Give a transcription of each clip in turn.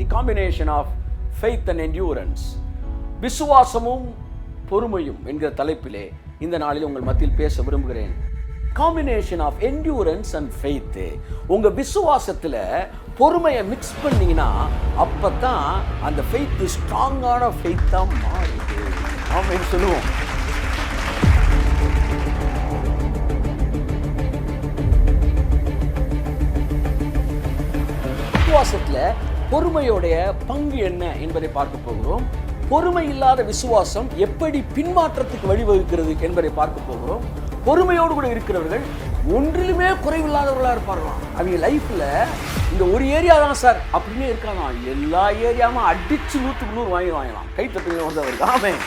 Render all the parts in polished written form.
The combination of faith and endurance, விசுவாசமும் பொறுமையும் என்கிற தலைப்பிலே இந்த நாளில் உங்கள் மத்தியில் பேச விரும்புகிறேன். Combination of endurance and faith. உங்க விசுவாசத்துல பொறுமையை மிக்ஸ் பண்ணீங்கன்னா அப்பதான் அந்த ஃபெய்த் ஸ்ட்ராங்கான ஃபெய்த்தா மாறுது. ஆமென் சொல்லுவோம். விசுவாசத்துல பொறுமையோடைய பங்கு என்ன என்பதை பார்க்க போகிறோம். பொறுமை இல்லாத விசுவாசம் எப்படி பின்மாற்றத்துக்கு வழிவகுக்கிறது என்பதை பார்க்க போகிறோம். பொறுமையோடு கூட இருக்கிறவர்கள் ஒன்றிலுமே குறைவில்லாதவர்களா இருப்பார்களாம். அவங்க லைஃப்ல இந்த ஒரு ஏரியா தான் சார் அப்படின்னு இருக்காங்க, எல்லா ஏரியாவும் அடிச்சு 100க்கு 100 வாங்கலாம். கை தட்டுங்க வந்தவர்கள். ஆமென்.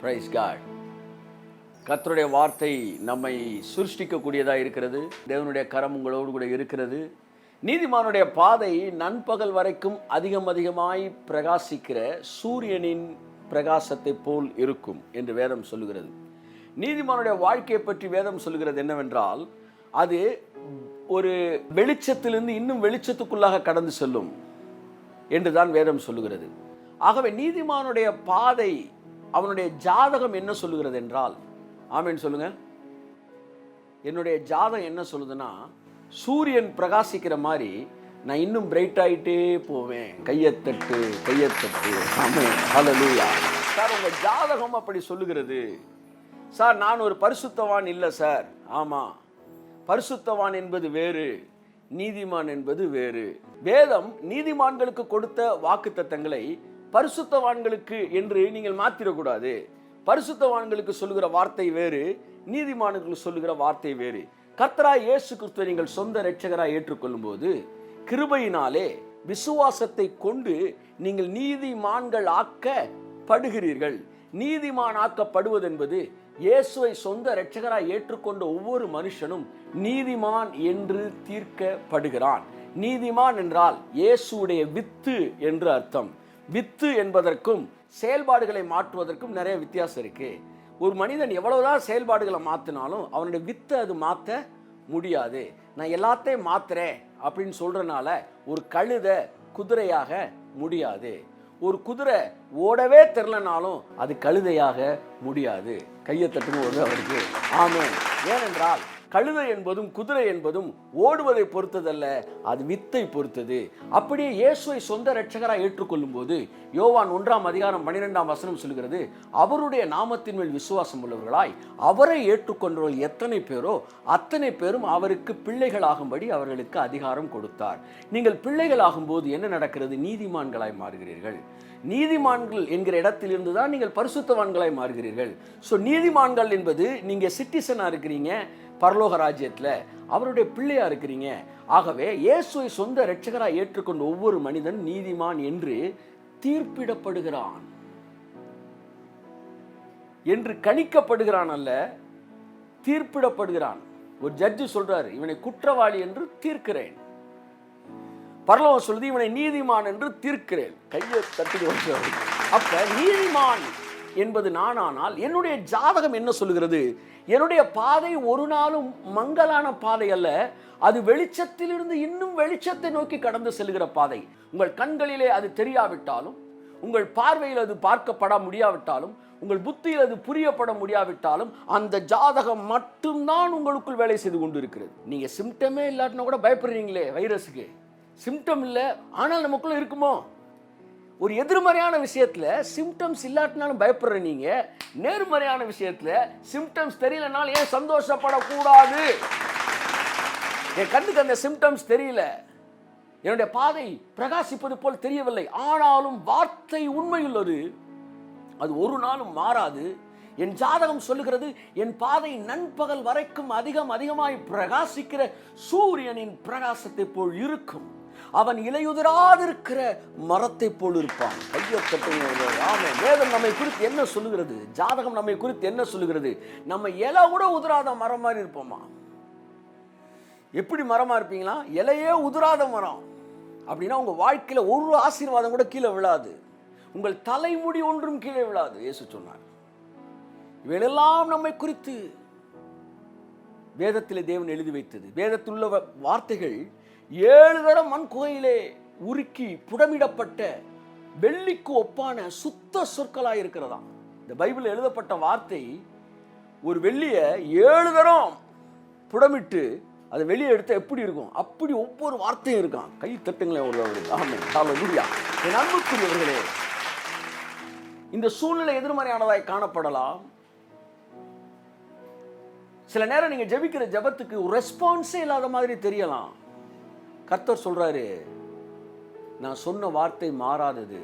Praise God. கர்த்தருடைய வார்த்தை நம்மை சிருஷ்டிக்கக்கூடியதாக இருக்கிறது. தேவனுடைய கரம் உங்களோடு கூட இருக்கிறது. நீதிமானுடைய பாதை நண்பகல் வரைக்கும் அதிகமாய் பிரகாசிக்கிற சூரியனின் பிரகாசத்தை போல் இருக்கும் என்று வேதம் சொல்லுகிறது. நீதிமானுடைய வாழ்க்கையை பற்றி வேதம் சொல்லுகிறது என்னவென்றால், அது ஒரு வெளிச்சத்திலிருந்து இன்னும் வெளிச்சத்துக்குள்ளாக கடந்து செல்லும் என்றுதான் வேதம் சொல்லுகிறது. ஆகவே நீதிமானுடைய பாதை, அவனுடைய ஜாதகம் என்ன சொல்லுகிறது என்றால், ஆமென் சொல்லுங்க. என்னுடைய ஜாதகம் என்ன சொல்லுதுன்னா, சூரியன் பிரகாசிக்கிற மாதிரி நான் இன்னும் பிரைட் ஆகிட்டே போவேன். கையத்தட்டு கையத்தட்டு. ஆமென். ஹல்லேலூயா. சார் உங்க ஜாதகம் அப்படி சொல்லுகிறது. சார் நான் ஒரு பரிசுத்தவான் இல்லை சார். ஆமா, பரிசுத்தவான் என்பது வேறு, நீதிமான் என்பது வேறு. வேதம் நீதிமான்களுக்கு கொடுத்த வாக்குத்தத்தங்களை பரிசுத்தவான்களுக்கு என்று நீங்கள் மாத்திரக்கூடாது. பரிசுத்தவான்களுக்கு சொல்லுகிற வார்த்தை வேறு, நீதிமான்களுக்கு சொல்லுகிற வார்த்தை வேறு. கர்த்தராய் இயேசு கிறிஸ்துவை நீங்கள் சொந்த இரட்சகராய் ஏற்றுக்கொள்ளும் போது கிருபையினாலே விசுவாசத்தை கொண்டு நீங்கள் நீதிமான்கள் ஆக்கப்படுகிறீர்கள். நீதிமான் ஆக்கப்படுவது என்பது இயேசுவை சொந்த இரட்சகராய் ஏற்றுக்கொண்ட ஒவ்வொரு மனுஷனும் நீதிமான் என்று தீர்க்கப்படுகிறான். நீதிமான் என்றால் இயேசுடைய வித்து என்று அர்த்தம். வித்து என்பதற்கும் செயல்பாடுகளை மாற்றுவதற்கும் நிறைய வித்தியாசம் இருக்கு. ஒரு மனிதன் எவ்வளவுதான் செயல்பாடுகளை மாத்தினாலும் அவனுடைய வித்து அது மாற்ற முடியாது. நான் எல்லாத்தையும் மாத்துறேன் அப்படின்னு சொல்றதுனால ஒரு கழுதை குதிரையாக முடியாது. ஒரு குதிரை ஓடவே தெரிலனாலும் அது கழுதையாக முடியாது. கையை தட்டும்போது அவருக்கு ஆமென். ஏனென்றால் கழுதை என்பதும் குதிரை என்பதும் ஓடுவதை பொறுத்ததல்ல, அது வித்தை பொறுத்தது. அப்படியே இயேசுவை சொந்த இரட்சகராக ஏற்றுக்கொள்ளும் போது யோவான் 1:12 சொல்கிறது, அவருடைய நாமத்தின் மேல் விசுவாசம் உள்ளவர்களாய் அவரை ஏற்றுக்கொண்டவர்கள் எத்தனை பேரோ அத்தனை பேரும் அவருக்கு பிள்ளைகளாகும்படி அவர்களுக்கு அதிகாரம் கொடுத்தார். நீங்கள் பிள்ளைகளாகும் போது என்ன நடக்கிறது? நீதிமான்களாய் மாறுகிறீர்கள். நீதிமான்கள் என்கிற இடத்திலிருந்து தான் நீங்கள் பரிசுத்தவான்களாய் மாறுகிறீர்கள். ஸோ நீதிமான்கள் என்பது நீங்க சிட்டிசனா இருக்கிறீங்க, பரலோக ராஜ்யத்துல அவருடைய பிள்ளையா இருக்கிறீங்க. ஆகவே இயேசுவை சொந்த இரட்சகராய் ஏற்றுக்கொண்ட ஒவ்வொரு மனிதன் நீதிமான் என்று தீர்ப்பிடப்படுகிறான், என்று கணிக்கப்படுகிறான் அல்ல, தீர்ப்பிடப்படுகிறான். ஒரு ஜட்ஜு சொல்றாரு, இவனை குற்றவாளி என்று தீர்க்கிறேன். பரலோகம் சொல்லுது, இவனை நீதிமான் என்று தீர்க்கிறேன். கையை தட்டி. அப்ப நீதிமான் என்பது நானானால் என்னுடைய ஜாதகம் என்ன சொல்லுகிறது? என்னுடைய பாதை ஒரு நாளும் மங்கலான பாதை அல்ல, அது வெளிச்சத்திலிருந்து இன்னும் வெளிச்சத்தை நோக்கி கடந்து செல்கிற பாதை. உங்கள் கண்களிலே அது தெரியாவிட்டாலும், உங்கள் பார்வையில் அது பார்க்கப்பட முடியாவிட்டாலும், உங்கள் புத்தியில் அது புரியப்பட முடியாவிட்டாலும், அந்த ஜாதகம் மட்டும்தான் உங்களுக்குள் வேலை செய்து கொண்டு இருக்கிறது. நீங்க சிம்டமே இல்லாட்டினா கூட பயப்படுறீங்களே, வைரஸுக்கு சிம்டம் இல்லை ஆனால் நமக்குள்ள இருக்குமோ? ஒரு எதிர்மறையான விஷயத்துல சிம்டம்ஸ் இல்லாட்டினாலும் பயப்படுற நீங்க, நேர்மறையான விஷயத்துல சிம்டம்ஸ் தெரியலனாலும் ஏன் சந்தோஷப்படக்கூடாது? என் கண்ணுக்கு அந்த சிம்டம்ஸ் தெரியல, என்னுடைய பாதை பிரகாசிப்பது போல் தெரியவில்லை, ஆனாலும் வார்த்தை உண்மையுள்ளது, அது ஒரு நாளும் மாறாது. என் ஜாதகம் சொல்லுகிறது, என் பாதை நண்பகல் வரைக்கும் அதிகமாய் பிரகாசிக்கிற சூரியனின் பிரகாசத்தை போல் இருக்கும். அவன் இலையுதிராதிருக்கிற மரத்தை போல் இருப்பான். கையை தட்டுங்க. ஆமென். வேதம் நம்மை குறித்து என்ன சொல்லுகிறது? ஜாதகம் நம்மை குறித்து என்ன சொல்லுகிறது? நம்ம இலை கூட உதிராத மரம் மாதிரி இருப்போமா? எப்படி மரமா இருப்பீங்களா? இலையே உதிராத மரம் அப்படின்னா உங்க வாழ்க்கையில ஒரு ஆசீர்வாதம் கூட கீழே விழாது. உங்கள் தலைமுடி ஒன்றும் கீழே விழாது. இயேசு சொன்னார். இவையெல்லாம் நம்மை குறித்து வேதத்திலே தேவன் எழுதி வைத்தது. வேதத்தில் உள்ள வார்த்தைகள் 7 தரம் மண் குகையிலே உருக்கி புடமிடப்பட்ட வெள்ளிக்கு ஒப்பான சுத்த சொற்களாய் இருக்கிறதாம். இந்த பைபிள் எழுதப்பட்ட வார்த்தை ஒரு வெள்ளியை 7 தரம் புடமிட்டு அதை வெளியே எடுத்தால் எப்படி இருக்கும்? அப்படி ஒவ்வொரு வார்த்தையும் இருக்கான். கை தட்டுங்களேன் ஒரு. ஆமென். ஹல்லேலூயா. என் அன்புக்குரியவர்களே, இந்த சூழ்நிலை எதிர்மறையானதாய் காணப்படலாம். சில நேரம் நீங்க ஜெபிக்கிற ஜெபத்துக்கு ஒரு ரெஸ்பான்ஸே இல்லாத மாதிரி தெரியலாம். கர்த்தர் சொல்றாரு, நான் சொன்ன வார்த்தை மாறாதது.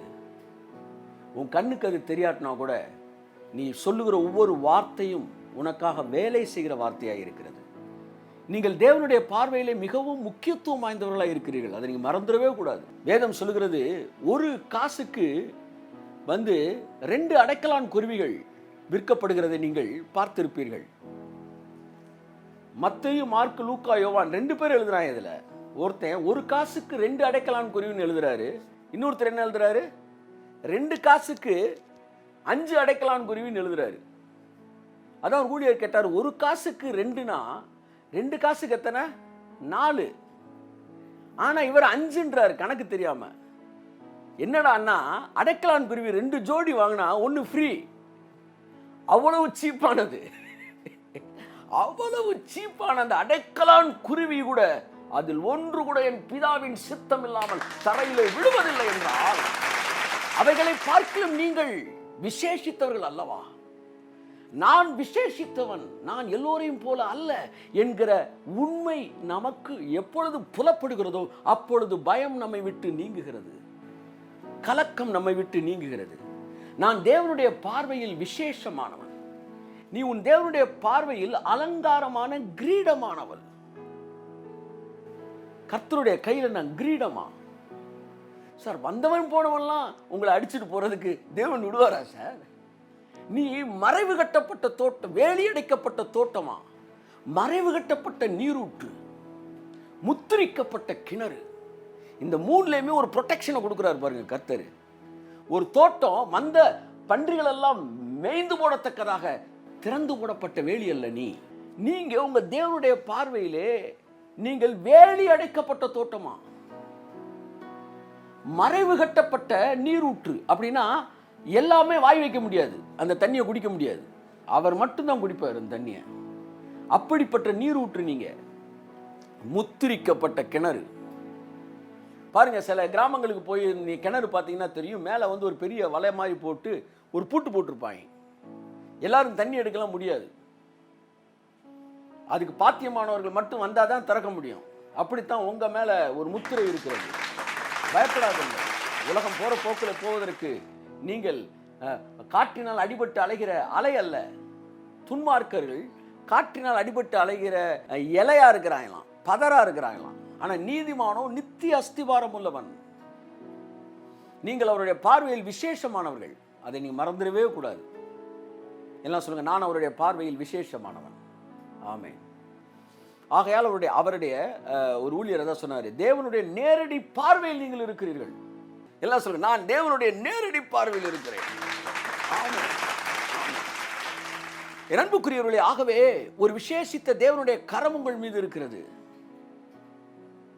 உன் கண்ணுக்கு அது தெரியாட்டினா கூட நீ சொல்லுகிற ஒவ்வொரு வார்த்தையும் உனக்காக வேலை செய்கிற வார்த்தையாக இருக்கிறது. நீங்கள் தேவனுடைய பார்வையிலே மிகவும் முக்கியத்துவம் வாய்ந்தவர்களாக இருக்கிறீர்கள். அதை நீங்கள் மறந்துடவே கூடாது. வேதம் சொல்லுகிறது, ஒரு காசுக்கு 2 அடைக்கலான் குருவிகள் விற்கப்படுகிறதை நீங்கள் பார்த்திருப்பீர்கள். மத்தேயு, மார்க்கு, லூக்கா, யோவான் 2 பேர் எழுதுறாங்க. இதுல ஒருத்தன் ஒரு காசுக்கு 2 அடைக்கலான் குருவின்னு எழுதுறாரு. இன்னொருத்தர் என்ன எழுதுறாரு? 2 காசுக்கு 5 அடைக்கலான் குருவின்னு எழுதுறாரு. அதான் ஒரு ஊழியர் கேட்டார், ஒரு காசுக்கு 2னா 2 காசுக்கு எத்தனை? 4. ஆனா இவர் 5ன்றாரு கணக்கு தெரியாம. என்னடா அண்ணா, அடைக்கலான் குருவி 2 ஜோடி வாங்கினா 1 ஃப்ரீ. அவ்வளவு சீப்பானது. அவ்வளவு சீப்பான அந்த அடைக்கலான் குருவி கூட அதில் ஒன்று கூட என் பிதாவின் சித்தம் இல்லாமல் தரையிலே விழுவதில்லை என்றால் அவைகளை பார்க்கலும் நீங்கள் விசேஷித்தவர்கள் அல்லவா? நான் விசேஷித்தவன், நான் எல்லோரையும் போல அல்ல என்கிற உண்மை நமக்கு எப்பொழுது புலப்படுகிறதோ அப்பொழுது பயம் நம்மை விட்டு நீங்குகிறது, கலக்கம் நம்மை விட்டு நீங்குகிறது. நான் தேவனுடைய பார்வையில் விசேஷமானவன். நீ உன் தேவனுடைய பார்வையில் அலங்காரமான கிரீடமானவள். கர்த்தருடைய கையில நான் கிரீடமா? சார், வந்தவன் போனவன்லாம் உங்களை அடிச்சுட்டு போறதுக்கு தேவன் விடுவாரா சார்? நீ மறைவு கட்டப்பட்ட தோட்டம், வேலி அடைக்கப்பட்ட தோட்டமா, மறைவு கட்டப்பட்ட நீரூற்று, முத்திரிக்கப்பட்ட கிணறு. இந்த 3லையுமே ஒரு ப்ரொடெக்ஷனை கொடுக்கிறார் பாருங்க கர்த்தர். ஒரு தோட்டம் மந்த பன்றிகள் எல்லாம் மேய்ந்து போடத்தக்கதாக திறந்து போடப்பட்ட வேலி அல்ல நீங்க உங்க தேவனுடைய பார்வையிலே நீங்கள் வேலி அடைக்கப்பட்ட தோட்டமா, மறைவு கட்டப்பட்ட நீரூற்று. அப்படின்னா எல்லாமே வாய் வைக்க முடியாது, அந்த தண்ணியை குடிக்க முடியாது, அவர் மட்டும்தான் குடிப்பார் அந்த தண்ணியை. அப்படிப்பட்ட நீரூற்று நீங்க. முத்திரிக்கப்பட்ட கிணறு. பாருங்க, சில கிராமங்களுக்கு போய் நீ கிணறு பார்த்தீங்கன்னா தெரியும், மேலே ஒரு பெரிய வலை மாதிரி போட்டு ஒரு பூட்டு போட்டிருப்பாங்க. எல்லாரும் தண்ணி எடுக்கலாம் முடியாது, அதுக்கு பாத்தியமானவர்கள் மட்டும் வந்தால் தான் திறக்க முடியும். அப்படித்தான் உங்க மேல ஒரு முத்திரை இருக்கிறது. பயப்படாதீங்க. உலகம் போற போக்கில் போவதற்கு நீங்கள் காற்றினால் அடிபட்டு அலைகிற அலை அல்ல. துன்மார்க்கர்கள் காற்றினால் அடிபட்டு அலைகிற இலையா இருக்கிறாங்களாம், பதரா இருக்கிறாங்களாம். ஆனா நீதிமானோ நித்திய அஸ்திவாரம் உள்ளவன். நீங்கள் அவருடைய பார்வையில் விசேஷமானவர்கள். அதை நீங்க மறந்துடவே கூடாது. எல்லாம் சொல்லுங்க, நான் அவருடைய பார்வையில் விசேஷமானவன். ஆமென். ஆகையால் அவருடைய ஒரு ஊழியர் தான் சொன்னார், தேவனுடைய நேரடி பார்வையில் நீங்கள் இருக்கிறீர்கள். எல்லாம் சொல்லுங்க, நான் தேவனுடைய நேரடி பார்வையில் இருக்கிறேன். என் அன்புக்குரியவர்களே, ஆகவே ஒரு விசேஷித்த தேவனுடைய கரம் உங்கள் மீது இருக்கிறது.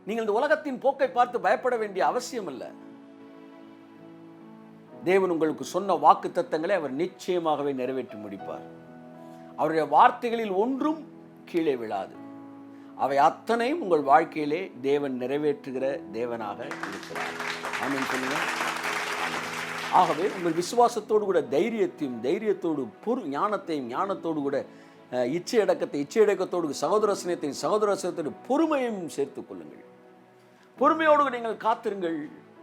நீங்கள் இந்த உலகத்தின் போக்கை பார்த்து பயப்பட வேண்டிய அவசியம் இல்லை. தேவன் உங்களுக்கு சொன்ன வாக்கு தத்தங்களை அவர் நிச்சயமாகவே நிறைவேற்றி முடிப்பார். அவருடைய வார்த்தைகளில் ஒன்றும் கீழே விழாது. அவை அத்தனையும் உங்கள் வாழ்க்கையிலே தேவன் நிறைவேற்றுகிற தேவனாக இருக்கிறார். ஆமென் சொல்லுங்க. ஆகவே உங்கள் விசுவாசத்தோடு கூட தைரியத்தோடு ஞானத்தோடு கூட இச்சையடக்கத்தோடு சகோதர சிநேகத்தோடு பொறுமையும் சேர்த்துக் கொள்ளுங்கள். பொறுமையோடு நீங்கள் காத்திருங்கள்.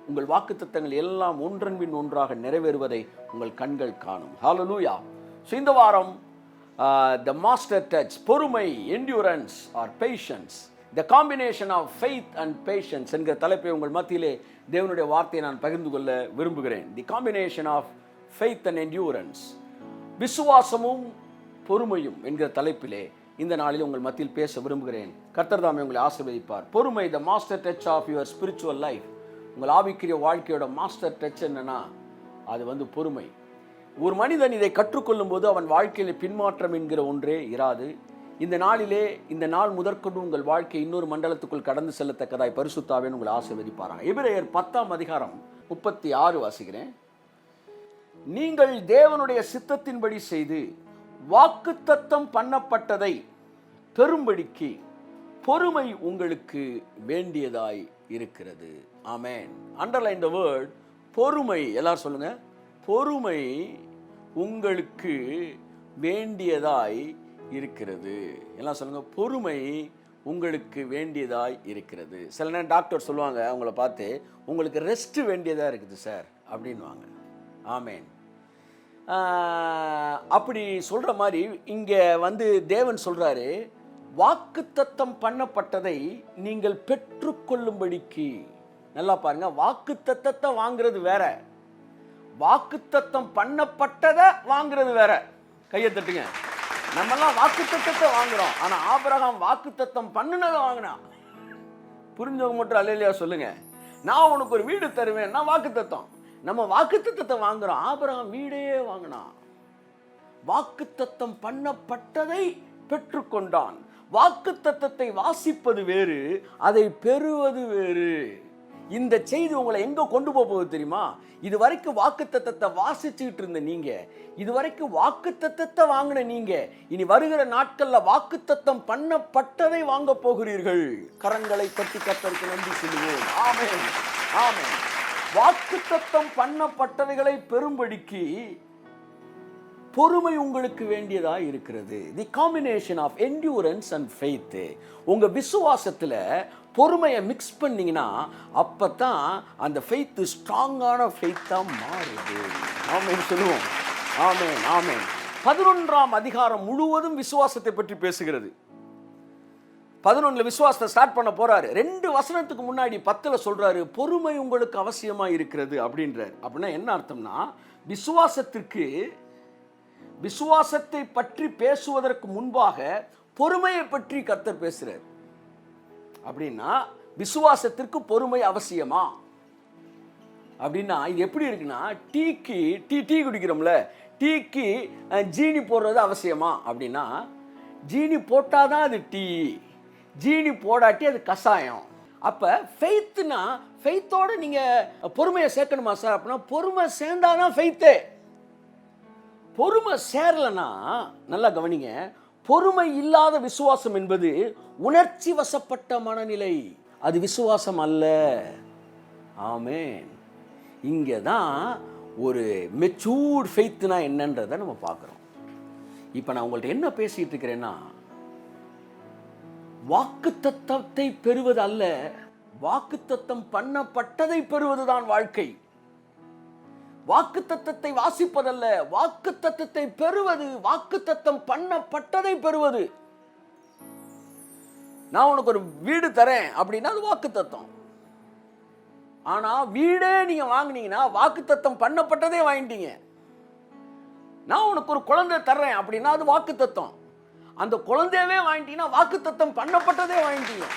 உங்கள் வாக்குத்தத்தங்கள் எல்லாம் ஒன்றன் பின் ஒன்றாக நிறைவேறுவதை உங்கள் கண்கள் காணும். ஹல்லேலூயா. இந்த வாரம் the master touch, பொறுமை, endurance or patience, the combination of faith and patience என்கிற தலைப்பை உங்கள் மத்தியிலே தேவனுடைய வார்த்தையை நான் பகிர்ந்து கொள்ள விரும்புகிறேன். The combination of faith and endurance, விசுவாசமும் பொறுமையும் என்கிற தலைப்பிலே இந்த நாளில் உங்கள் மத்தியில் பேச விரும்புகிறேன். கர்த்தர் தாமே உங்களை ஆசீர்வதிப்பார். பொறுமை, the master touch of your spiritual life. உங்கள் ஆவிக்குரிய வாழ்க்கையோட மாஸ்டர் டச் என்னன்னா அது பொறுமை. ஒரு மனிதன் இதை கற்றுக்கொள்ளும் போது அவன் வாழ்க்கையில் பின்மாற்றம் என்கிற ஒன்றே இராது. இந்த நாளிலே, இந்த நாள் முதற்கொண்டு உங்கள் வாழ்க்கை இன்னொரு மண்டலத்துக்குள் கடந்து செல்லத்தக்கதாய் பரிசுத்த ஆவியானவர் உங்களை ஆசீர்வதிப்பாராங்க. எபிரேயர் 10:36 வாசிக்கிறேன். நீங்கள் தேவனுடைய சித்தத்தின்படி செய்து வாக்குத்தத்தம் பண்ணப்பட்டதை பெரும்படிக்கு பொறுமை உங்களுக்கு வேண்டியதாய் இருக்கிறது. ஆமென். அண்டர்லைன் த வேர்ட் பொறுமை. எல்லாரும் சொல்லுங்க, பொறுமை உங்களுக்கு வேண்டியதாய் இருக்கிறது. எல்லாம் சொல்லுங்க, பொறுமை உங்களுக்கு வேண்டியதாய் இருக்கிறது. சில நேரம் டாக்டர் சொல்லுவாங்க அவங்கள பார்த்து, உங்களுக்கு ரெஸ்ட் வேண்டியதாக இருக்குது சார் அப்படின்வாங்க. ஆமென். அப்படி சொல்கிற மாதிரி இங்கே தேவன் சொல்கிறாரு, வாக்குத்தத்தம் பண்ணப்பட்டதை நீங்கள் பெற்றுக்கொள்ளும்படிக்கு. நல்லா பாருங்க, வாக்குத்தத்தத்தை வாங்குறது வேற, வாக்குத்தத்தம் பண்ணப்பட்டதை வாங்குறது வேற. கையை தட்டுங்க. நம்மெல்லாம் வாக்குத்தத்தத்தை வாங்குறோம், ஆனால் ஆபிரகாம் வாக்குத்தத்தம் பண்ணினதை வாங்கினான். புரிஞ்சவங்க மட்டும் அல்லேலூயா சொல்லுங்க. நான் உனக்கு ஒரு வீடு தருவேன், நான் வாக்குத்தத்தம். நம்ம வாக்குத்தத்தத்தை வாங்குறோம், ஆபிரகாம் வீடே வாங்கினான். வாக்குத்தத்தம் பண்ணப்பட்டதை பெற்றுக்கொண்டான். வாக்குத்தத்தத்தை வாசிப்பது வேறு, அதை பெறுவது வேறு. இந்த செய்தி உங்களை எங்க கொண்டு போகுது தெரியுமா? இது வரைக்கும் வாக்குத்தத்தத்தை வாசிச்சுக்கிட்டு இருந்த நீங்க, இது வரைக்கும் வாக்குத்தத்தத்தை வாங்கின நீங்க, இனி வருகிற நாட்கள்ல வாக்குத்தத்தம் பண்ணப்பட்டதை வாங்க போகிறீர்கள். கரங்களை தட்டி கர்த்தருக்கு நன்றி சொல்லுவோம். ஆமென், ஆமென். வாக்குத்தத்தம் பண்ணப்பட்டவைகளை பெரும்படிக்கு பொறுமை உங்களுக்கு வேண்டியதா இருக்கிறது. The combination of endurance and faith. உங்க விசுவாசத்துல பொறுமையை மிக்ஸ் பண்ணீங்கன்னா அப்பதான் அந்த ஃபெய்த் ஸ்ட்ராங்கான ஃபெய்த்தா மாறுது. ஆமென் சொல்லுவோம். ஆமென், ஆமென். 11ஆம் அதிகாரம் முழுவதும் விசுவாசத்தை பற்றி பேசுகிறது. 11 விசுவாசத்தை ஸ்டார்ட் பண்ண போறாரு. 2 வசனத்துக்கு முன்னாடி 10 சொல்றாரு, பொறுமை உங்களுக்கு அவசியமா இருக்கிறது அப்படின்றார். அப்படின்னா என்ன அர்த்தம்னா, விசுவாசத்தை பற்றி பேசுவதற்கு முன்பாக பொறுமையை பற்றி கர்த்தர் பேசுறார். அப்படின்னா விசுவாசத்திற்கு பொறுமை அவசியமா அப்படின்னா இது எப்படி இருக்குன்னா, டீ குடிக்கிறோம்ல, டீக்கு ஜீனி போடுறது அவசியமா அப்படின்னா, ஜீனி போட்டாதான் அது டீ, ஜீனி போடாட்டி அது கஷாயம். அப்ப ஃபெய்த்னா, ஃபெய்த்தோட நீங்க பொறுமையை சேர்க்கணுமா சார் அப்படின்னா, பொறுமை சேர்ந்தாதான் ஃபெய்த்தே. பொறுமை சேரலனா, நல்லா கவனிங்க, பொறுமை இல்லாத விசுவாசம் என்பது உணர்ச்சி வசப்பட்ட மனநிலை, அது விசுவாசம் அல்ல. ஆமென். இங்கே தான் ஒரு மெச்சூர்ட் ஃபெய்த்னா என்னன்றதை நம்ம பார்க்குறோம். இப்போ நான் உங்கள்கிட்ட என்ன பேசிட்டு இருக்கிறேன்னா, வாக்குத்தத்தத்தை பெறுவது அல்ல, வாக்குத்தத்தம் பண்ணப்பட்டதை பெறுவதுதான் வாழ்க்கை. வாக்குத்தத்தத்தை வாசிப்பதல்ல, வாக்குத்தத்தத்தை பெறுவது, வாக்குத்தத்தம் பண்ணப்பட்டதை பெறுவது. நான் உனக்கு ஒரு வீடு தரேன் அப்படின்னா அது வாக்குத்தத்தம். ஆனா வீடே நீங்க வாங்குனீங்கன்னா வாக்குத்தத்தம் பண்ணப்பட்டதே வாங்கிட்டீங்க. நான் உனக்கு ஒரு குழந்தை தர்றேன் அப்படின்னா அது வாக்குத்தத்தம். அந்த குழந்தையவே வாங்கிட்டீங்கன்னா வாக்குத்தத்தம் பண்ணப்பட்டதே வாங்கிட்டீங்க.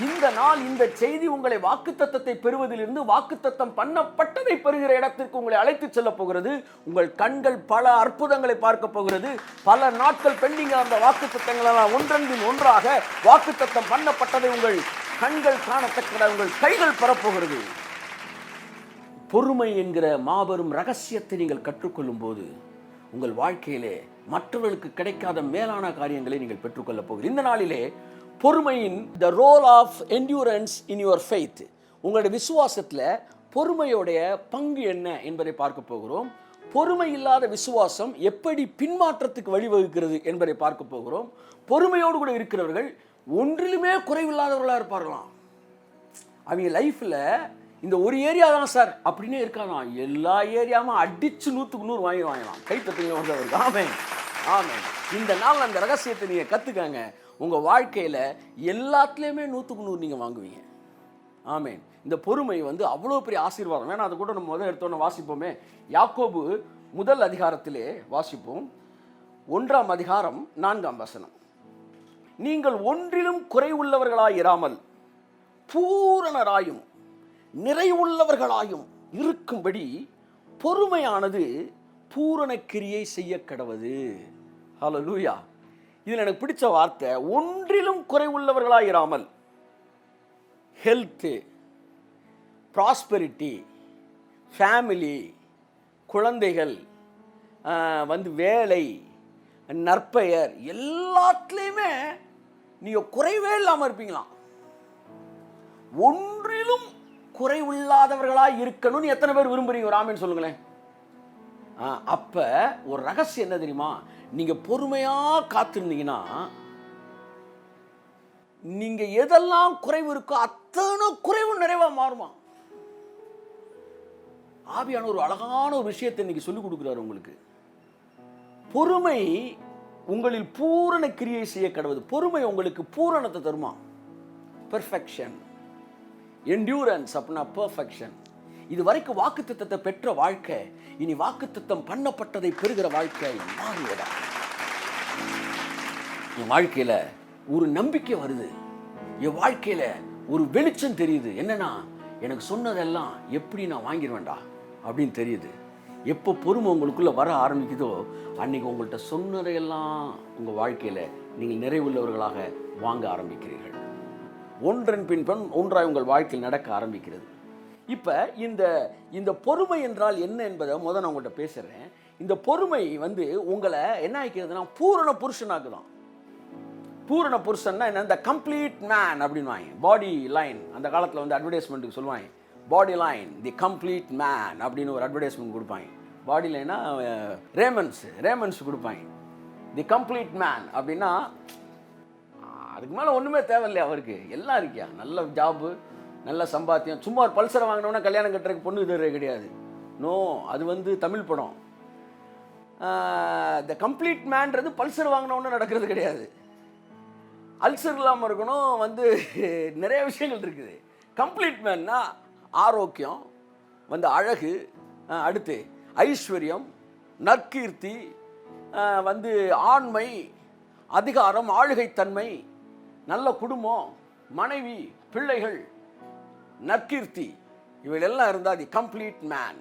இந்த நாள், இந்த செய்தி உங்களை வாக்குத்தத்தத்தை பெறுவதிலிருந்து வாக்குத்தத்தம் பண்ணப்பட்டதை பெறுகிற இடத்திற்கு உங்களை அழைத்து செல்ல போகிறது. உங்கள் கண்கள் பல அற்புதங்களை பார்க்க போகிறது. பல நாட்கள் பெண்டிங் அந்த வாக்குத்தத்தங்களெல்லாம் ஒன்றன்பின் ஒன்றாக வாக்குத்தத்தம் பண்ணப்பட்டதை உங்கள் கண்கள் காணத்தக்க உங்கள் கைகள் பெறப்போகிறது. பொறுமை என்கிற மாபெரும் ரகசியத்தை நீங்கள் கற்றுக்கொள்ளும் போது உங்கள் வாழ்க்கையிலே மற்றவர்களுக்கு கிடைக்காத மேலான காரியங்களை நீங்கள் பெற்றுக்கொள்ள போகிறீர்கள். இந்த நாளிலே பொறுமையின் the role of endurance in your faith, உங்களுடைய விசுவாசத்தில் பொறுமையோடைய பங்கு என்ன என்பதை பார்க்க போகிறோம். பொறுமை இல்லாத விசுவாசம் எப்படி பின்மாற்றத்துக்கு வழிவகுக்கிறது என்பதை பார்க்க போகிறோம். பொறுமையோடு கூட இருக்கிறவர்கள் ஒன்றிலுமே குறைவில்லாதவர்களாக இருப்பார்களாம். அவங்க லைஃப்பில் இந்த ஒரு ஏரியா தான் சார் அப்படின்னே இருக்காதான், எல்லா ஏரியாவும் அடிச்சு 100க்கு 100 வாங்கலாம். கை தட்டுங்க வந்தவர்கள். ஆமென், ஆமென். இந்த நாள் அந்த ரகசியத்தை நீங்கள் கற்றுக்காங்க. உங்கள் வாழ்க்கையில் எல்லாத்துலேயுமே 100க்கு 100 நீங்கள் வாங்குவீங்க. ஆமேன். இந்த பொறுமை வந்து அவ்வளோ பெரிய ஆசீர்வாதம். வேணா அதை கூட நம்ம முதல் எடுத்தோன்னு வாசிப்போமே. யாக்கோபு முதல் அதிகாரத்திலே வாசிப்போம். 1ஆம் அதிகாரம் 4ஆம் வசனம். நீங்கள் ஒன்றிலும் குறைவுள்ளவர்களாயிராமல் பூரணராயும் நிறைவுள்ளவர்களாயும் இருக்கும்படி பொறுமையானது பூரண கிரியை செய்ய கடவது. ஹல்லேலூயா. இதில் எனக்கு பிடிச்ச வார்த்தை, ஒன்றிலும் குறைவுள்ளவர்களாயிராமல். ஹெல்த்து, ப்ராஸ்பெரிட்டி, ஃபேமிலி, குழந்தைகள், வந்து வேலை, நற்பெயர், எல்லாத்துலேயுமே நீங்கள் குறைவே இல்லாமல் இருப்பீங்களாம். ஒன்றிலும் குறைவில்லாதவர்களாக இருக்கணும்னு எத்தனை பேர் விரும்புறீங்க? ஒரு ஆமேன் சொல்லுங்களேன். அப்போ ஒரு ரகசியம் என்ன தெரியுமா? நீங்கள் பொறுமையாக காத்திருந்தீங்கன்னா நீங்கள் எதெல்லாம் குறைவு இருக்கோ அத்தனை குறைவு நிறைவாக மாறுமா. ஆவியான ஒரு அழகான ஒரு விஷயத்தை இன்னைக்கு சொல்லிக் கொடுக்குறாரு உங்களுக்கு. பொறுமை உங்களில் பூரண கிரியை செய்ய கடவுது. பொறுமை உங்களுக்கு பூரணத்தை தருமா? பெர்ஃபெக்ஷன். என்டியூரன்ஸ் அப்படின்னா பெர்ஃபெக்ஷன். இது வரைக்கும் வாக்குத்தத்தத்தை பெற்ற வாழ்க்கை இனி வாக்குத்தத்தம் பண்ணப்பட்டதை பெறுகிற வாழ்க்கை மாறுவதா. என் வாழ்க்கையில ஒரு நம்பிக்கை வருது, என் வாழ்க்கையில ஒரு வெளிச்சம் தெரியுது. என்னன்னா, எனக்கு சொன்னதெல்லாம் எப்படி நான் வாங்கிடுவேன்டா அப்படின்னு தெரியுது. எப்போ பொறுமை உங்களுக்குள்ள வர ஆரம்பிக்குதோ அன்னைக்கு உங்கள்கிட்ட சொன்னதையெல்லாம் உங்க வாழ்க்கையில நீங்கள் நிறைவுள்ளவர்களாக வாங்க ஆரம்பிக்கிறீர்கள். ஒன்றன் பின் ஒன்றாய் உங்கள் வாழ்க்கையில் நடக்க ஆரம்பிக்கிறது. இப்போ இந்த பொறுமை என்றால் என்ன என்பதை முதல் நான் உங்கள்கிட்ட பேசுகிறேன். இந்த பொறுமை வந்து உங்களை என்ன ஆகிக்கிறதுனா பூரண புருஷனாக்குதான். பூரண புருஷன்னா என்ன? இந்த கம்ப்ளீட் மேன் அப்படின்வாங்க. பாடி லைன் அந்த காலத்தில் வந்து அட்வர்டைஸ்மெண்ட்டுக்கு சொல்லுவாங்க. பாடி லைன் தி கம்ப்ளீட் மேன் அப்படின்னு ஒரு அட்வர்டைஸ்மெண்ட் கொடுப்பாங்க. பாடி லைனா ரேமன்ஸ் கொடுப்பாங்க. தி கம்ப்ளீட் மேன் அப்படின்னா அதுக்கு மேலே ஒன்றுமே தேவையில்லையா அவருக்கு? எல்லாம் இருக்கியா, நல்ல ஜாபு, நல்ல சம்பாத்தியம். சும்மா ஒரு பல்சரை வாங்கினோன்னா கல்யாணம் கட்டுறதுக்கு பொண்ணு தர கிடையாது. நோ, அது வந்து தமிழ் படம். த கம்ப்ளீட் மேன்றது பல்சர் வாங்கினோன்னு நடக்கிறது கிடையாது. அல்சர் இல்லாமல் இருக்கணும், வந்து நிறைய விஷயங்கள் இருக்குது. கம்ப்ளீட் மேன்னா ஆரோக்கியம், வந்து அழகு, அடுத்து ஐஸ்வர்யம், நற்கீர்த்தி, வந்து ஆண்மை, அதிகாரம், ஆளுகைத்தன்மை, நல்ல குடும்பம், மனைவி, பிள்ளைகள், நற்கீர்த்தி, இவையெல்லாம் இருந்தால் தி கம்ப்ளீட் மேன்.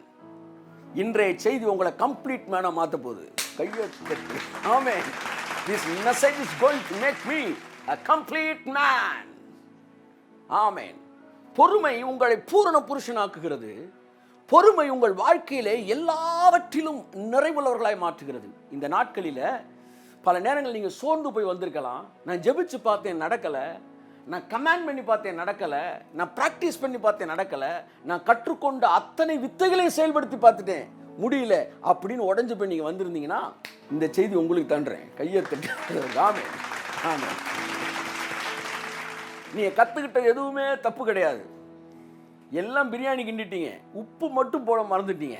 இன்றைய செய்தி உங்களை கம்ப்ளீட் மேனா மாற்ற போகுது. கையெழுத்து. ஆமென். This message is going to make me a complete man. ஆமென். பொறுமை உங்களை பூரண புருஷனாக்குகிறது. பொறுமை உங்கள் வாழ்க்கையிலே எல்லாவற்றிலும் நிறைவுள்ளவர்களாய் மாற்றுகிறது. இந்த நாட்களில் பல நேரங்கள் நீங்கள் சோர்ந்து போய் வந்திருக்கலாம். நான் ஜெபிச்சு பார்த்தேன் நடக்கலை, நான் கமாண்ட் பண்ணி பார்த்தேன் நடக்கலை, நான் ப்ராக்டிஸ் பண்ணி பார்த்தேன் நடக்கலை, நான் கற்றுக்கொண்ட அத்தனை வித்தைகளையும் செயல்படுத்தி பார்த்துட்டேன் முடியல அப்படின்னு உடஞ்சு போய் நீங்கள் வந்திருந்தீங்கன்னா இந்த செய்தி உங்களுக்கு தண்டுறேன். கையை தட்டு. ஆமென். ஆமென். நீங்கள் கற்றுக்கிட்ட எதுவுமே தப்பு கிடையாது. எல்லாம் பிரியாணி கிண்டிட்டீங்க, உப்பு மட்டும் போட மறந்துட்டீங்க.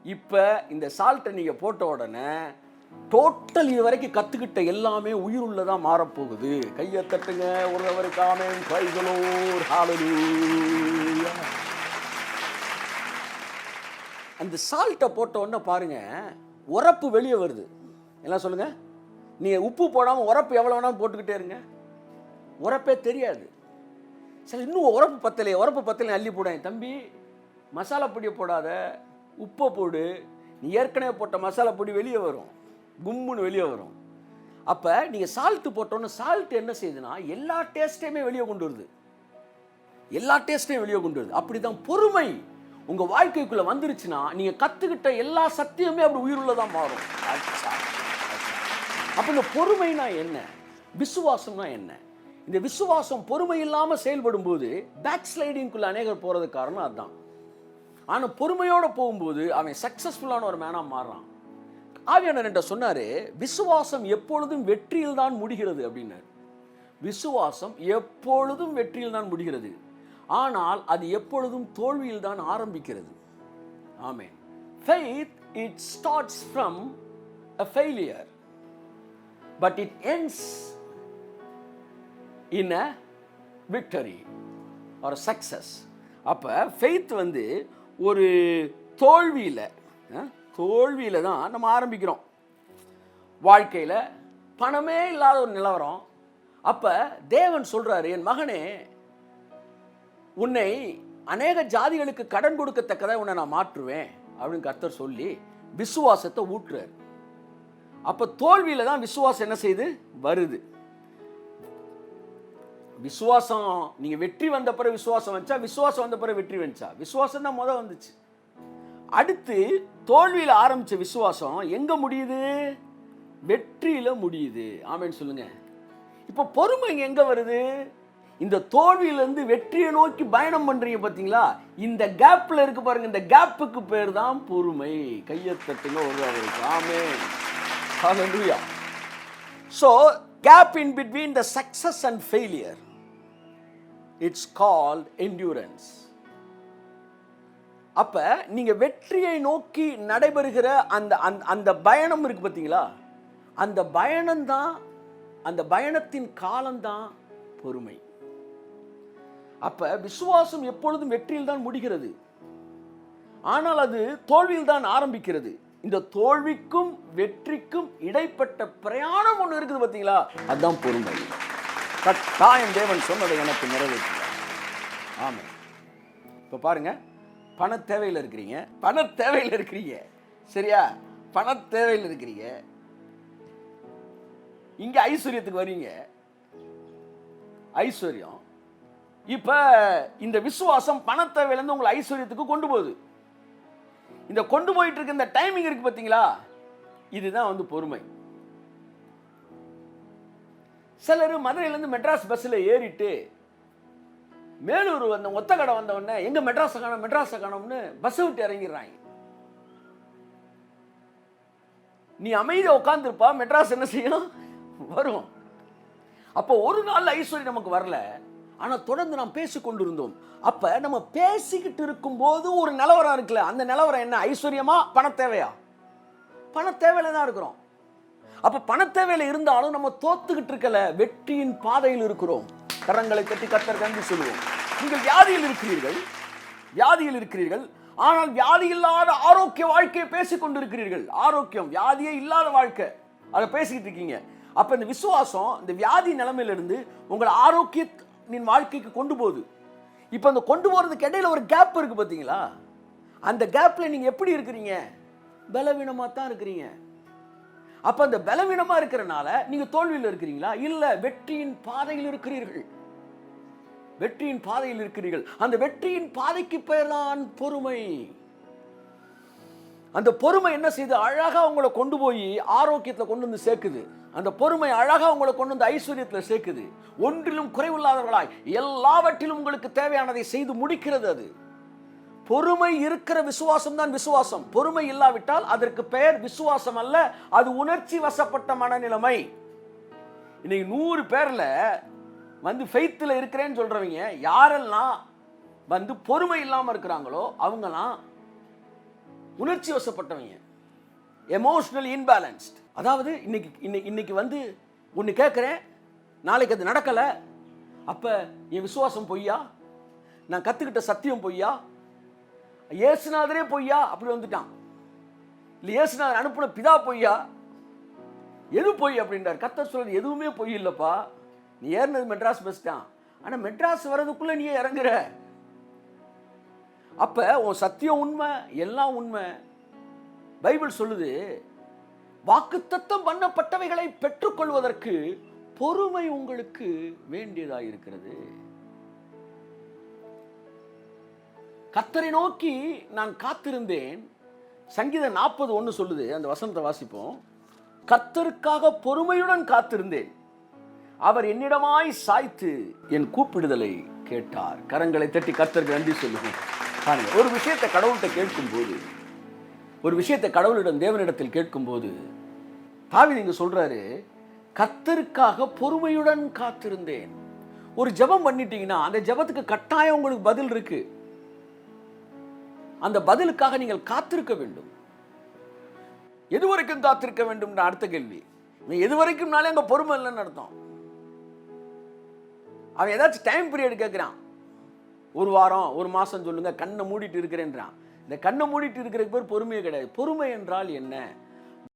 இப்போ இந்த சால்ட்டை நீங்கள் போட்ட உடனே டோட்டல் இது வரைக்கும் கற்றுக்கிட்ட எல்லாமே உயிர் உள்ளதாக மாறப்போகுது. கையை தட்டுங்க ஒருவருக்கு. Amen. Praise the lord. Hallelujah. அந்த சால்ட்டை போட்ட உடனே பாருங்க, உரப்பு வெளியே வருது. எல்லாம் சொல்லுங்க. நீங்கள் உப்பு போடாமல் உரப்பு எவ்வளோ வேணாலும் போட்டுக்கிட்டே இருங்க, உரப்பே தெரியாது. சரி, இன்னும் உரப்பு பத்தலையே அள்ளி போட. தம்பி, மசாலா பொடியை போடாத, உப்பை போடு. நீ ஏற்கனவே போட்ட மசாலா பொடி வெளியே வரும், கும்முன்னு வெளியே வரும். அப்போ நீங்கள் சால்ட்டு போட்டோன்னு சால்ட் என்ன செய்யுதுன்னா எல்லா டேஸ்ட்டையுமே வெளியே கொண்டு வருது. அப்படி தான் பொறுமை உங்கள் வாழ்க்கைக்குள்ளே வந்துருச்சுன்னா நீங்கள் கற்றுக்கிட்ட எல்லா சத்தியமே அப்படி உயிருள்ளதாக மாறும். அப்போ இந்த பொறுமைனா என்ன, விசுவாசம்னா என்ன? இந்த விசுவாசம் பொறுமை இல்லாமல் செயல்படும் போது பேக் ஸ்லைடிங்குள்ள அநேகர் போகிறதுக்கு காரணம் அதுதான். ஆனால் பொறுமையோடு போகும்போது அவன் சக்ஸஸ்ஃபுல்லான ஒரு மேனாக மாறுறான். ஆவியானவர் என்கிட்ட சொன்னார், விசுவாசம் எப்பொழுதும் வெற்றியில் தான் முடிகிறது அப்படின்னாரு. விசுவாசம் எப்பொழுதும் வெற்றியில் தான் முடிகிறது, ஆனால் அது எப்பொழுதும் தோல்வியில் தான் ஆரம்பிக்கிறது. ஆமென். Faith, it starts from a failure, but it ends in a victory or a success. அப்போ ஃபெய்த் வந்து ஒரு தோல்வியில் தான் நம்ம ஆரம்பிக்கிறோம். வாழ்க்கையில் பணமே இல்லாத ஒரு நிலவரம். அப்போ தேவன் சொல்கிறாரு, என் மகனே, உன்னை அநேக ஜாதிகளுக்கு கடன் கொடுக்கத்தக்கதை உன்னை நான் மாற்றுவேன் அப்படின்னு கர்த்தர் சொல்லி விசுவாசத்தை ஊற்றுறார். அப்போ தோல்வியில் தான் விசுவாசம் என்ன செய்து வருது. விசுவாசம் நீங்கள் வெற்றி வந்த பிறகு விசுவாசம் வந்துச்சா, விசுவாசம் வந்த பிறகு வெற்றி வந்துச்சா? விசுவாசம் தான் முதல் வந்துச்சு. அடுத்து தோல்வியில் ஆரம்பித்த விசுவாசம் எங்கே முடியுது? வெற்றியில் முடியுது. ஆமேன்னு சொல்லுங்க. இப்போ பொறுமை எங்கே வருது? இந்த தோல்வியிலிருந்து வெற்றியை நோக்கி பயணம் பண்றீங்க பார்த்தீங்களா? இந்த கேப்ல இருக்கு பாருங்க, இந்த கேப்புக்கு பேர் தான் பொறுமை. கையை தட்டுங்க ஒருவருக்கு. ஆமென். ஹalleluya. So gap in between the success and failure, it's called endurance. அப்ப நீங்க வெற்றியை நோக்கி நடைபெறுகிற அந்த அந்த பயணம் இருக்கு பார்த்தீங்களா? அந்த பயணம் தான், அந்த பயணத்தின் காலம் தான் பொறுமை. அப்ப விசுவாசம் எப்பொழுதும் வெற்றியில் தான் முடிகிறது, ஆனால் அது தோல்வியில் தான் ஆரம்பிக்கிறது. இந்த தோல்விக்கும் வெற்றிக்கும் இடைப்பட்ட பிரயாணம் ஒன்று இருக்குது பார்த்தீங்களா? அதுதான் பொறுமை. கட்டாயம் தேவன் சொன்னதை எனக்கு நிறைவேற்றுகிறார். ஆமாம். இப்போ பாருங்க, பண தேவையில் இருக்கிறீங்க, பண தேவையில் இருக்கிறீங்க, சரியா? பண தேவையில் இருக்கிறீங்க, இங்க ஐஸ்வர்யத்துக்கு வரீங்க, ஐஸ்வர்யம். இப்ப இந்த விசுவாசம் பண தேவையிலிருந்து உங்களை ஐஸ்வர்யத்துக்கு கொண்டு போகுது. இந்த கொண்டு போயிட்டு இருக்க இந்த டைமிங் இருக்கு பார்த்தீங்களா? இதுதான் வந்து பொறுமை. சிலர் மதுரையிலேருந்து மெட்ராஸ் பஸ்ஸில் ஏறிட்டு மேலூர் அந்த ஒத்த கடை வந்த உடனே எங்க மெட்ராஸை காணோம், மெட்ராஸை காணோம்னு பஸ்ஸை விட்டு இறங்கிடுறாங்க. நீ அமைதியாக உட்காந்துருப்பா, மெட்ராஸ் என்ன செய்யும்? வரும். அப்போ ஒரு நாள் ஐஸ்வர்யம் நமக்கு வரல, ஆனால் தொடர்ந்து நாம் பேசிக்கொண்டு இருந்தோம். அப்போ நம்ம பேசிக்கிட்டு இருக்கும்போது ஒரு நிலவரம் இருக்குல்ல, அந்த நிலவரம் என்ன? ஐஸ்வர்யமா பண தேவையா? பண தேவையில தான் இருக்கிறோம். அப்போ பண தேவையில இருந்தாலும் நம்ம தோத்துக்கிட்டு இருக்கல, வெற்றியின் பாதையில் இருக்கிறோம். கரங்களை கட்டி கர்த்தர் நன்றி சொல்லுவோம். நீங்கள் வியாதியில் இருக்கிறீர்கள், வியாதியில் இருக்கிறீர்கள், ஆனால் வியாதி இல்லாத ஆரோக்கிய வாழ்க்கையை பேசிக்கொண்டு இருக்கிறீர்கள். ஆரோக்கியம், வியாதியே இல்லாத வாழ்க்கை, அதை பேசிக்கிட்டு இருக்கீங்க. அப்போ இந்த விசுவாசம் இந்த வியாதி நிலைமையிலிருந்து உங்களை ஆரோக்கியத்தின் வாழ்க்கைக்கு கொண்டு போகுது. இப்போ அந்த கொண்டு போகிறதுக்கு இடையில ஒரு கேப் இருக்கு பார்த்தீங்களா? அந்த கேப்பில் நீங்கள் எப்படி இருக்கிறீங்க? பலவீனமாக தான் இருக்கிறீங்க. அப்போ அந்த பலவீனமாக இருக்கிறனால நீங்கள் தோல்வியில் இருக்கிறீங்களா? இல்லை, வெற்றியின் பாதையில் இருக்கிறீர்கள். வெற்றியின் பாதையில் இருக்கிறீர்கள். அந்த வெற்றியின் பாதைக்கு பெயர் தான் பொறுமை. அந்த பொறுமை என்ன செய்யுது? அழகா உங்களை கொண்டு போய் ஆரோக்கியத்தில் கொண்டு வந்து சேர்க்குது. அந்த பொறுமை அழகா உங்களை கொண்டு வந்து ஐஸ்வர்யத்தில் சேர்க்குது. ஒன்றிலும் குறைவில்லாதவர்களாய் எல்லாவற்றிலும் உங்களுக்கு தேவையானதை செய்து முடிக்கிறது. அது பொறுமை இருக்கிற விசுவாசம் தான் விசுவாசம். பொறுமை இல்லாவிட்டால் அதற்கு பெயர் விசுவாசம் அல்ல, அது உணர்ச்சி வசப்பட்ட மனநிலைமை. இன்னைக்கு 100 பேர்ல வந்து ஃபெய்த்தில் இருக்கிறேன்னு சொல்றவங்க யாரெல்லாம் வந்து பொறுமை இல்லாமல் இருக்கிறாங்களோ அவங்கலாம் உணர்ச்சி வசப்பட்டவங்க, எமோஷனல் இன்பேலன்ஸ்ட். அதாவது இன்னைக்கு வந்து ஒன்று கேட்குறேன், நாளைக்கு அது நடக்கலை, அப்போ என் விசுவாசம் பொய்யா? நான் கற்றுக்கிட்ட சத்தியம் பொய்யா? இயேசுநாதரே பொய்யா? அப்படி வந்துட்டான். இல்லை, இயேசுநாதர் அனுப்புன பிதா பொய்யா? எது பொய் அப்படின்றார். கர்த்தர் சொல்றது எதுவுமே பொய் இல்லைப்பா. நீ ஏறினது மெட்ராஸ் பஸ் தான், ஆனால் மெட்ராஸ் வர்றதுக்குள்ள நீ இறங்குற. அப்ப உன் சத்தியம் உண்மை, எல்லாம் உண்மை. பைபிள் சொல்லுது, வாக்குத்தத்தம் பண்ணப்பட்டவைகளை பெற்றுக்கொள்வதற்கு பொறுமை உங்களுக்கு வேண்டியதாக இருக்கிறது. கர்த்தரை நோக்கி நான் காத்திருந்தேன். சங்கீதம் 40:1 சொல்லுது, அந்த வசனத்தை வாசிப்போம். கர்த்தருக்காக பொறுமையுடன் காத்திருந்தேன், அவர் என்னிடமாய் சாய்த்து என் கூப்பிடுதலை கேட்டார். கரங்களை தட்டி கர்த்தருக்கு நன்றி சொல்லுவோம். ஒரு விஷயத்தை கடவுள்கிட்ட கேட்கும்போது, ஒரு விஷயத்தை கடவுளிடம் தேவனிடத்தில் கேட்கும்போது தாவீது இங்க சொல்றாரு, கர்த்தருக்காக பொறுமையுடன் காத்திருந்தேன். ஒரு ஜெபம் பண்ணிட்டீங்கன்னா அந்த ஜெபத்துக்கு கட்டாயம் உங்களுக்கு பதில் இருக்கு. அந்த பதிலுக்காக நீங்கள் காத்திருக்க வேண்டும். எதுவரைக்கும் காத்திருக்க வேண்டும்? அடுத்த கேள்வி. எதுவரைக்கும்னாலே அங்க பொறுமை இல்லைன்னு அர்த்தம். அவன் ஏதாச்சும் டைம் பீரியட் கேட்குறான். ஒரு வாரம், ஒரு மாதம் சொல்லுங்க, கண்ணை மூடிட்டு இருக்கிறேன்றான். இந்த கண்ணை மூடிட்டு இருக்கிறதுக்கு பேர் பொறுமையே கிடையாது. பொறுமை என்றால் என்ன?